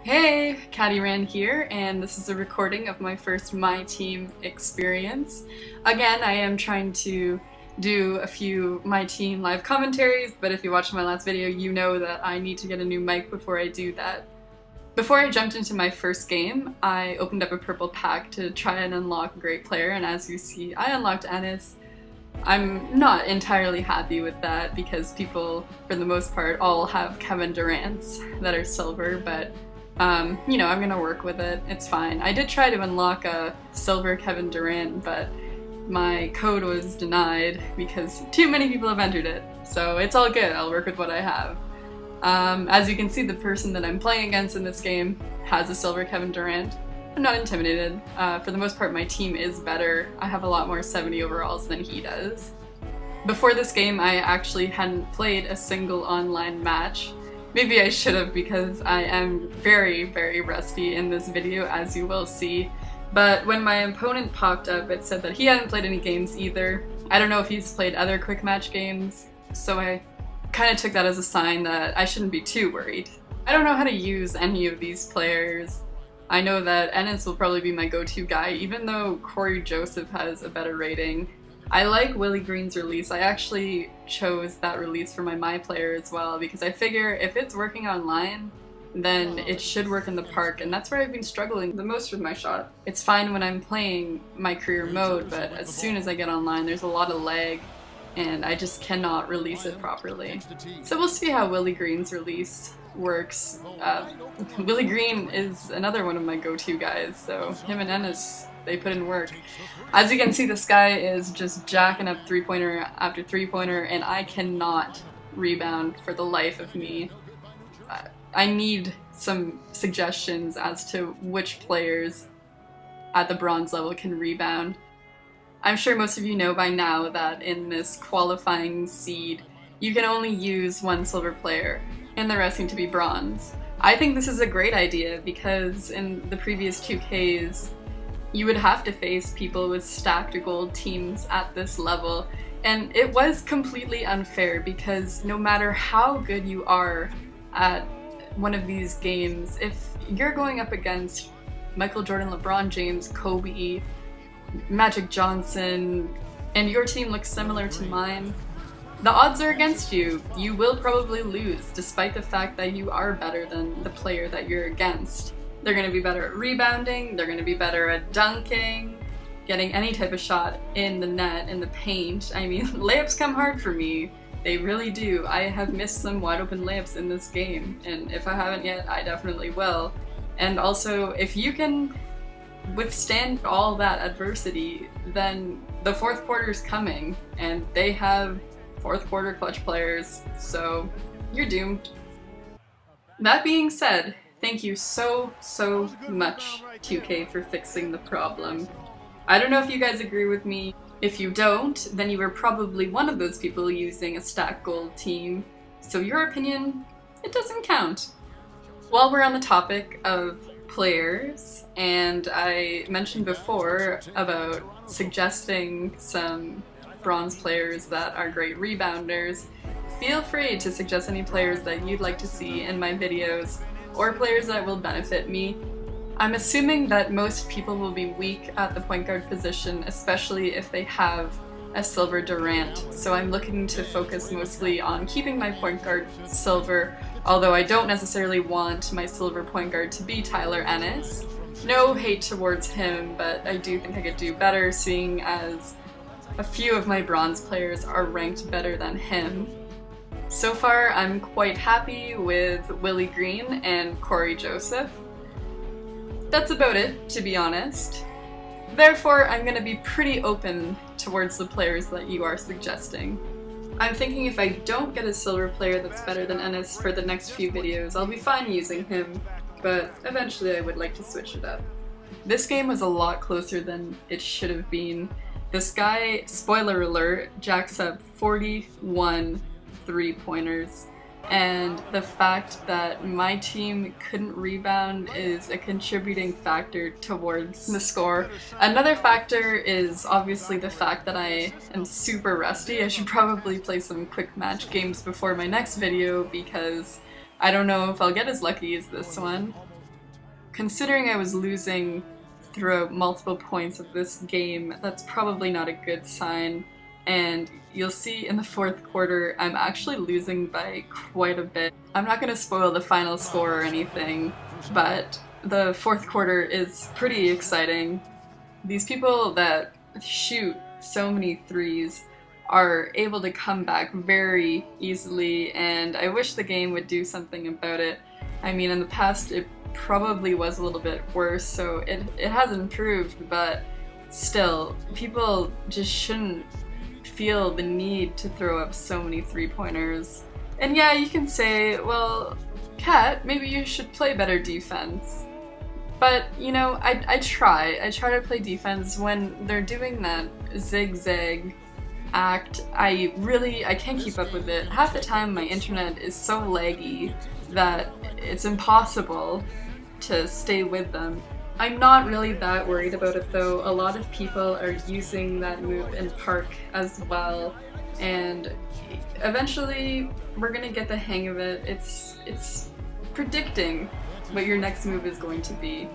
Hey, Caddy Ran here, and this is a recording of my first My Team experience. Again, I am trying to do a few My Team live commentaries, but if you watched my last video, you know that I need to get a new mic before I do that. Before I jumped into my first game, I opened up a purple pack to try and unlock a great player, and as you see, I unlocked Ennis. I'm not entirely happy with that because people, for the most part, all have Kevin Durant's that are silver, but you know, I'm gonna work with it. It's fine. I did try to unlock a silver Kevin Durant, but my code was denied because too many people have entered it. So it's all good. I'll work with what I have. As you can see, the person that I'm playing against in this game has a silver Kevin Durant. I'm not intimidated. For the most part, my team is better. I have a lot more 70 overalls than he does. Before this game, I actually hadn't played a single online match. Maybe I should have because I am very, very rusty in this video, as you will see. But when my opponent popped up, it said that he hadn't played any games either. I don't know if he's played other quick match games, so I kind of took that as a sign that I shouldn't be too worried. I don't know how to use any of these players. I know that Ennis will probably be my go-to guy, even though Corey Joseph has a better rating. I like Willie Green's release. I actually chose that release for my player as well because I figure if it's working online, then it should work in the park, and that's where I've been struggling the most with my shot. It's fine when I'm playing my career mode, but as soon as I get online, there's a lot of lag, and I just cannot release it properly. So we'll see how Willie Green's release works. Willie Green is another one of my go-to guys, so him and Ennis, they put in work. As you can see, this guy is just jacking up three-pointer after three-pointer, and I cannot rebound for the life of me. I need some suggestions as to which players at the bronze level can rebound. I'm sure most of you know by now that in this qualifying seed, you can only use one silver player, and the rest need to be bronze. I think this is a great idea because in the previous 2Ks, you would have to face people with stacked gold teams at this level, and it was completely unfair because no matter how good you are at one of these games, if you're going up against Michael Jordan, LeBron James, Kobe, Magic Johnson, and your team looks similar to mine, the odds are against you. You will probably lose, despite the fact that you are better than the player that you're against. They're going to be better at rebounding, they're going to be better at dunking, getting any type of shot in the net, in the paint. I mean, layups come hard for me. They really do. I have missed some wide open layups in this game, and if I haven't yet, I definitely will. And also, if you can withstand all that adversity, then the fourth quarter is coming, and they have fourth quarter clutch players, so you're doomed. That being said, thank you so much, 2K, for fixing the problem. I don't know if you guys agree with me. If you don't, then you were probably one of those people using a stacked gold team, so your opinion, it doesn't count. While we're on the topic of players, and I mentioned before about suggesting some bronze players that are great rebounders, feel free to suggest any players that you'd like to see in my videos, or players that will benefit me. I'm assuming that most people will be weak at the point guard position, especially if they have a silver Durant, so I'm looking to focus mostly on keeping my point guard silver, although I don't necessarily want my silver point guard to be Tyler Ennis. No hate towards him, but I do think I could do better, seeing as a few of my bronze players are ranked better than him. So far, I'm quite happy with Willie Green and Corey Joseph. That's about it, to be honest. Therefore, I'm going to be pretty open towards the players that you are suggesting. I'm thinking if I don't get a silver player that's better than Ennis for the next few videos, I'll be fine using him, but eventually I would like to switch it up. This game was a lot closer than it should have been. This guy, spoiler alert, jacks up 41 three-pointers, and the fact that my team couldn't rebound is a contributing factor towards the score. Another factor is obviously the fact that I am super rusty. I should probably play some quick match games before my next video because I don't know if I'll get as lucky as this one. considering I was losing throughout multiple points of this game, that's probably not a good sign. And you'll see in the fourth quarter, I'm actually losing by quite a bit. I'm not going to spoil the final score or anything, but the fourth quarter is pretty exciting. These people that shoot so many threes are able to come back very easily, and I wish the game would do something about it. I mean, in the past it probably was a little bit worse, so it has improved, but still, people just shouldn't feel the need to throw up so many three-pointers. And yeah, you can say, well, Kat, maybe you should play better defense. But, you know, I try to play defense. When they're doing that zigzag act, I can't keep up with it. Half the time my internet is so laggy that it's impossible to stay with them. I'm not really that worried about it though. A lot of people are using that move in Park as well, and eventually we're gonna get the hang of it. It's predicting what your next move is going to be.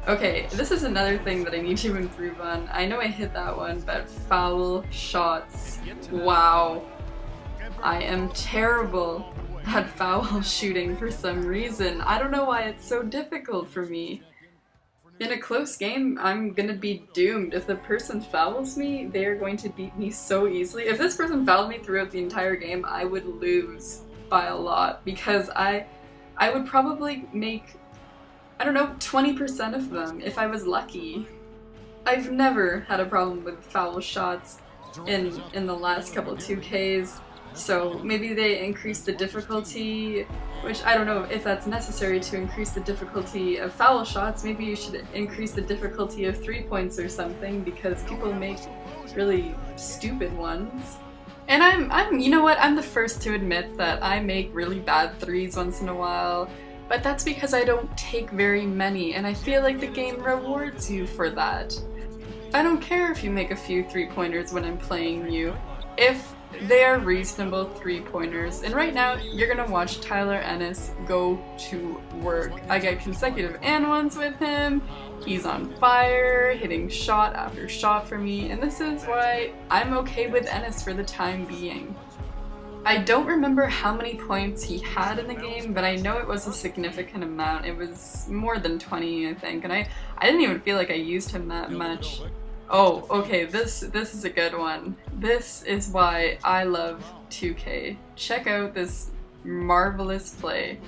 Okay, this is another thing that I need to improve on. I know I hit that one, but foul shots. Wow. I am terrible at foul shooting for some reason. I don't know why it's so difficult for me. In a close game, I'm gonna be doomed. If the person fouls me, they are going to beat me so easily. If this person fouled me throughout the entire game, I would lose by a lot, because I would probably make, I don't know, 20% of them if I was lucky. I've never had a problem with foul shots in the last couple 2Ks. So maybe they increase the difficulty, which I don't know if that's necessary to increase the difficulty of foul shots. Maybe you should increase the difficulty of 3-points or something, because people make really stupid ones. And I'm you know what, I'm the first to admit that I make really bad threes once in a while, but that's because I don't take very many, and I feel like the game rewards you for that. I don't care if you make a few 3-pointers when I'm playing you, if they are reasonable 3-pointers. And right now, you're gonna watch Tyler Ennis go to work. I get consecutive and ones with him. He's on fire, hitting shot after shot for me, and this is why I'm okay with Ennis for the time being. I don't remember how many points he had in the game, but I know it was a significant amount. It was more than 20, I think, and I didn't even feel like I used him that much. Oh, okay, this is a good one. This is why I love 2K. Check out this marvelous play.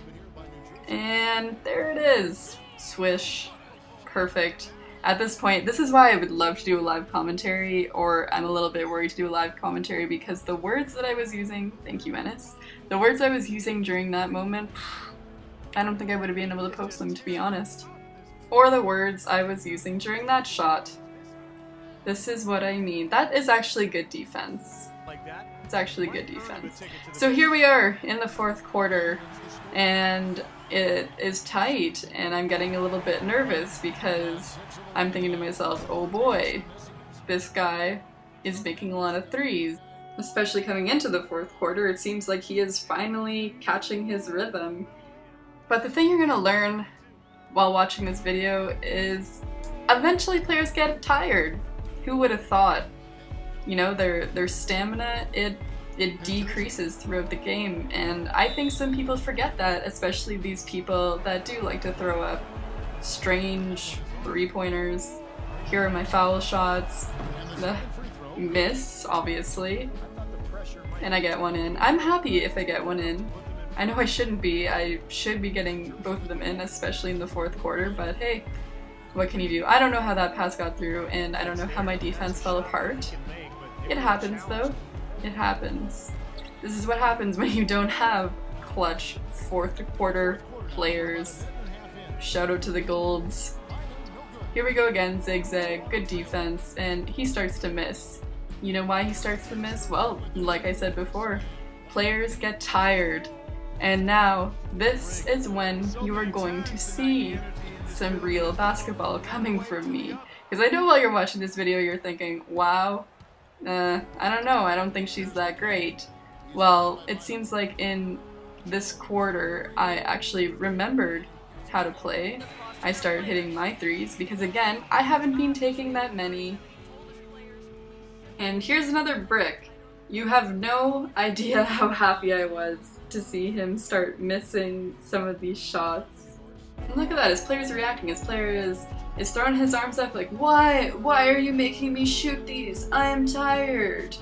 And there it is. Swish. Perfect. At this point, this is why I would love to do a live commentary, or I'm a little bit worried to do a live commentary, because the words that I was using, thank you Ennis, the words I was using during that moment, I don't think I would have been able to post them, to be honest. Or the words I was using during that shot. This is what I mean. That is actually good defense. It's actually good defense. So here we are in the fourth quarter, and it is tight, and I'm getting a little bit nervous because I'm thinking to myself, oh boy, this guy is making a lot of threes. Especially coming into the fourth quarter, it seems like he is finally catching his rhythm. But the thing you're gonna learn while watching this video is eventually players get tired. Who would have thought? You know, their stamina, it decreases throughout the game, and I think some people forget that, especially these people that do like to throw up strange 3-pointers. Here are my foul shots. Miss, obviously. And I get one in. I'm happy if I get one in. I know I shouldn't be. I should be getting both of them in, especially in the fourth quarter, but hey, what can you do? I don't know how that pass got through, and I don't know how my defense fell apart. It happens though. It happens. This is what happens when you don't have clutch fourth quarter players. Shout out to the Golds. Here we go again, zigzag, good defense, and he starts to miss. You know why he starts to miss? Well, like I said before, players get tired. And now, this is when you are going to see some real basketball coming from me. Because I know while you're watching this video you're thinking, wow, I don't know, I don't think she's that great. Well, it seems like in this quarter I actually remembered how to play, I started hitting my threes because, again, I haven't been taking that many. And here's another brick. You have no idea how happy I was to see him start missing some of these shots. And look at that, his player's reacting. His player is throwing his arms up like, why? Why are you making me shoot these? I'm tired.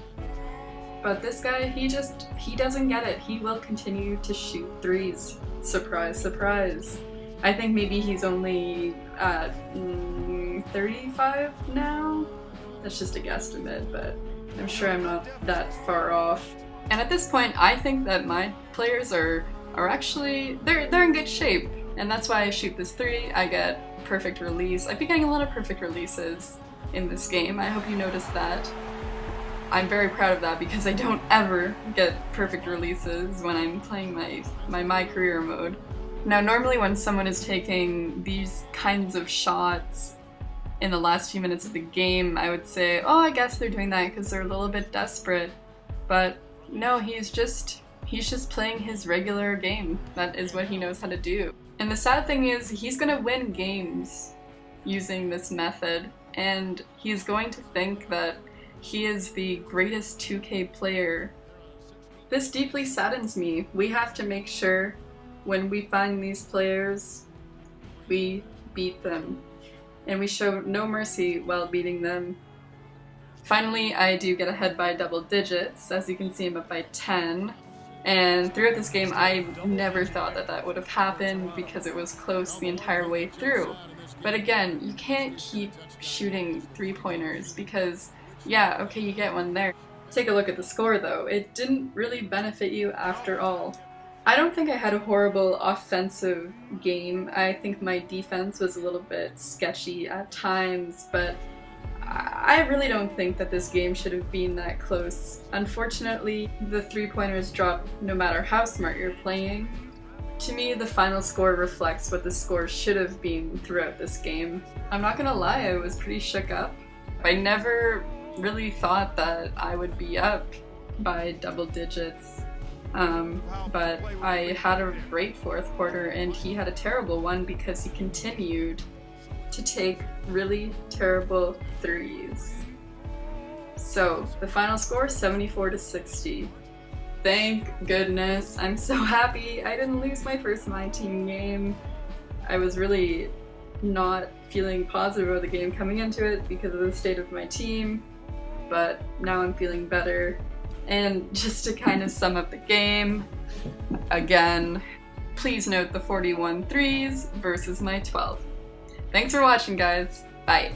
But this guy, he doesn't get it. He will continue to shoot threes. Surprise, surprise. I think maybe he's only at 35 now? That's just a guesstimate, but I'm sure I'm not that far off. And at this point, I think that my players are actually, they're in good shape. And that's why I shoot this three. I get perfect release. I've been getting a lot of perfect releases in this game. I hope you noticed that. I'm very proud of that because I don't ever get perfect releases when I'm playing my career mode. Now normally when someone is taking these kinds of shots in the last few minutes of the game, I would say, oh, I guess they're doing that because they're a little bit desperate. But no, he's just playing his regular game. That is what he knows how to do. And the sad thing is, he's gonna win games using this method, and he's going to think that he is the greatest 2K player. This deeply saddens me. We have to make sure when we find these players, we beat them. And we show no mercy while beating them. Finally, I do get ahead by double digits. As you can see, I'm up by 10. And throughout this game, I never thought that that would have happened because it was close the entire way through. But again, you can't keep shooting three-pointers because, yeah, okay, you get one there. Take a look at the score though. It didn't really benefit you after all. I don't think I had a horrible offensive game. I think my defense was a little bit sketchy at times, but I really don't think that this game should have been that close. Unfortunately, the three-pointers drop no matter how smart you're playing. To me, the final score reflects what the score should have been throughout this game. I'm not gonna lie, I was pretty shook up. I never really thought that I would be up by double digits. But I had a great fourth quarter and he had a terrible one because he continued to take really terrible threes. So the final score, 74-60. Thank goodness. I'm so happy I didn't lose my first My Team game. I was really not feeling positive about the game coming into it because of the state of my team, but now I'm feeling better. And just to kind of sum up the game, again, please note the 41 threes versus my 12. Thanks for watching, guys. Bye.